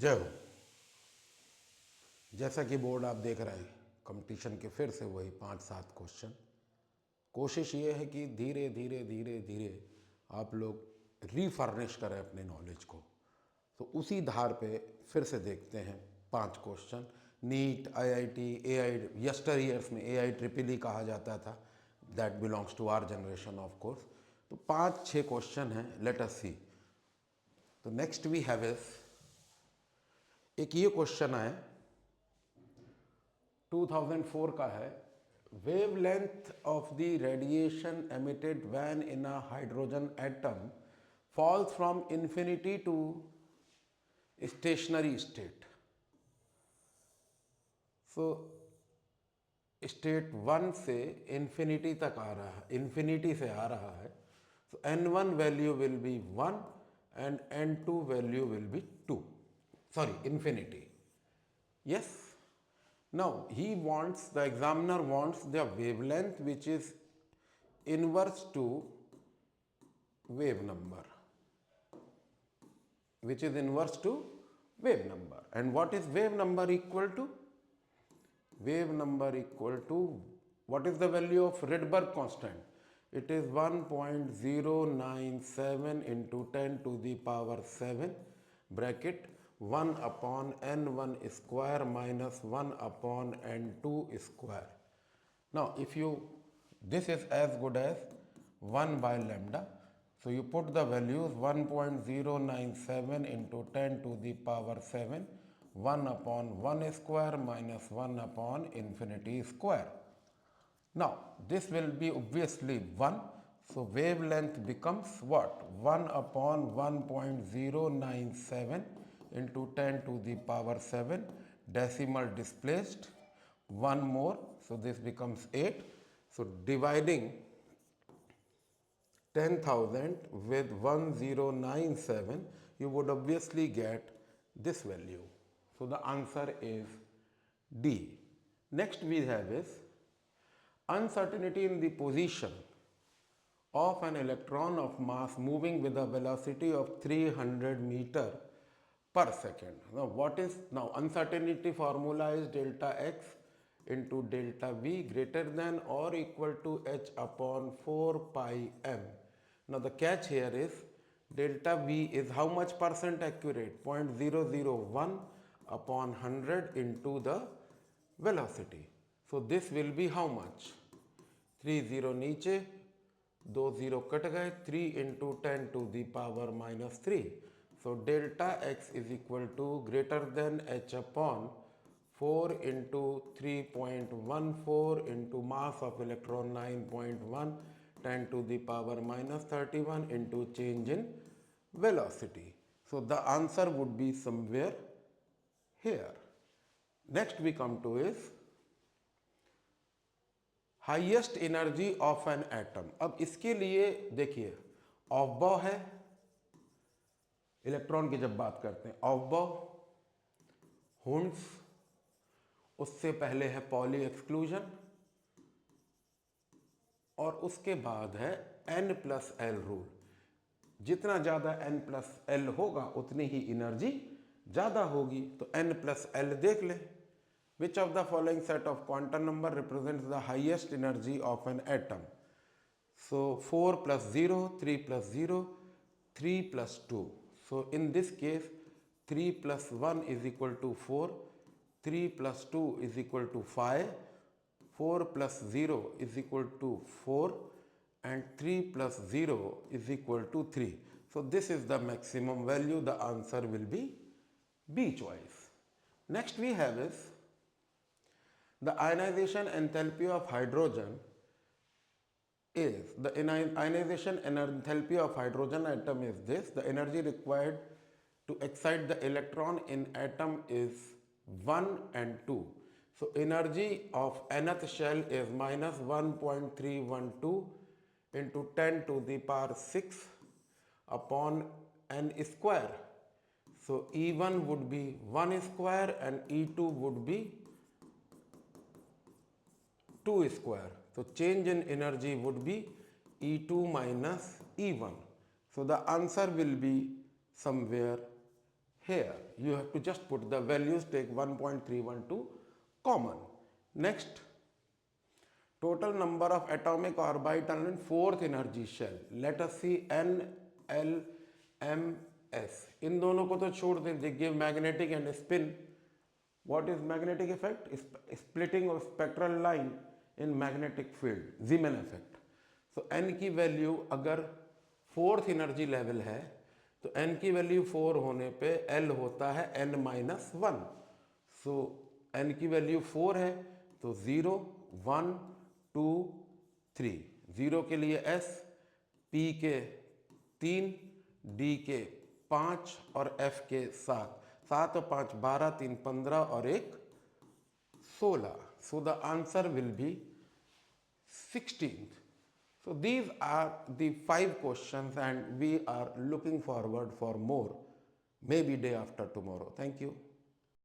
जय हो। जैसा कि बोर्ड आप देख रहे हैं, कंपटीशन के फिर से वही 5-7 क्वेश्चन। कोशिश ये है कि धीरे धीरे धीरे धीरे आप लोग रीफर्निश करें अपने नॉलेज को। तो उसी धार पे फिर से देखते हैं 5 question. NEET, IIT, AI, yesteryears में एआई ट्रिपल ई कहा जाता था, that belongs to our generation of course. तो 5-6 क्वेश्चन हैं, लेट अस सी। तो नेक्स्ट वी हैव इज, एक ये क्वेश्चन है 2004 का है। Wavelength of the radiation emitted when in a hydrogen atom falls from infinity to stationary state. So state 1 से infinity तक आ रहा है, इंफिनिटी से आ रहा है। सो n1 value will be 1 and n2 value will be 2, sorry infinity. Yes. Now he wants, the examiner wants the wavelength which is inverse to wave number, which is inverse to wave number. And what is wave number equal to? Wave number equal to, what is the value of Rydberg constant? It is 1.097 into 10 to the power 7 bracket 1 upon n1 square minus 1 upon n2 square. Now if you, this is as good as 1 by lambda. So you put the values 1.097 into 10 to the power 7, 1 upon 1 square minus 1 upon infinity square. Now this will be obviously 1. So wavelength becomes what? 1 upon 1.097 into 10 to the power 7, decimal displaced, 1 more. So this becomes 8. So dividing 10,000 with 1097, you would obviously get this value. So the answer is D. Next we have is uncertainty in the position of an electron of mass moving with a velocity of 300 meter per second. Now what is, now uncertainty formula is delta x into delta v greater than or equal to h upon 4 pi m. Now the catch here is delta v is how much percent accurate? 0.001 upon 100 into the velocity. So this will be how much? 3 0 नीचे, 2 0 cut गए, 3 into 10 to the power minus 3. So delta x is equal to greater than h upon 4 into 3.14 into mass of electron 9.1, 10 to the power minus 31 into change in velocity. So the answer would be somewhere here. Next we come to is highest energy of an atom. अब इसके लिए देखिए, ऑफबॉ है, electron की जब बात करते हैं ऑफबॉ, हुंड्स, उससे पहले है पॉली एक्सक्लूजन, और उसके बाद है n+l रूल। जितना ज़्यादा n+l होगा उतनी ही एनर्जी ज़्यादा होगी। तो n+l देख लें। Which of the following set of quantum number represents the highest energy of an atom? So 4 plus 0, 3 plus 0, 3 plus 2. So in this case 3 plus 1 is equal to 4, 3 plus 2 is equal to 5, 4 plus 0 is equal to 4, and 3 plus 0 is equal to 3. So this is the maximum value. The answer will be B choice. Next we have is the ionization enthalpy of hydrogen is, the ionization enthalpy of hydrogen atom is this. The energy required to excite the electron in atom is 1 and 2. So energy of nth shell is minus 1.312 into 10 to the power 6 upon n square. So E1 would be 1 square and E2 would be 2 square. So change in energy would be E2 minus E1. So the answer will be somewhere here you have to just put the values, take 1.312 common. Next, total number of atomic orbital in fourth energy shell. Let us see N, L, M, S. इन दोनों को तो छोड़ दें. They give magnetic and spin. What is magnetic effect? Splitting of spectral line in magnetic field, Zeeman effect. So N की value अगर fourth energy level है तो N की वैल्यू 4 होने पे L होता है N-1. सो N की वैल्यू 4 है तो 0, 1, 2, 3. 0 के लिए S, P के 3, D के 5 और F के 7. 7 और 5 12, 3 15 और 1 16. So the answer will be 16th. So these are the 5 questions and we are looking forward for more, maybe day after tomorrow. Thank you.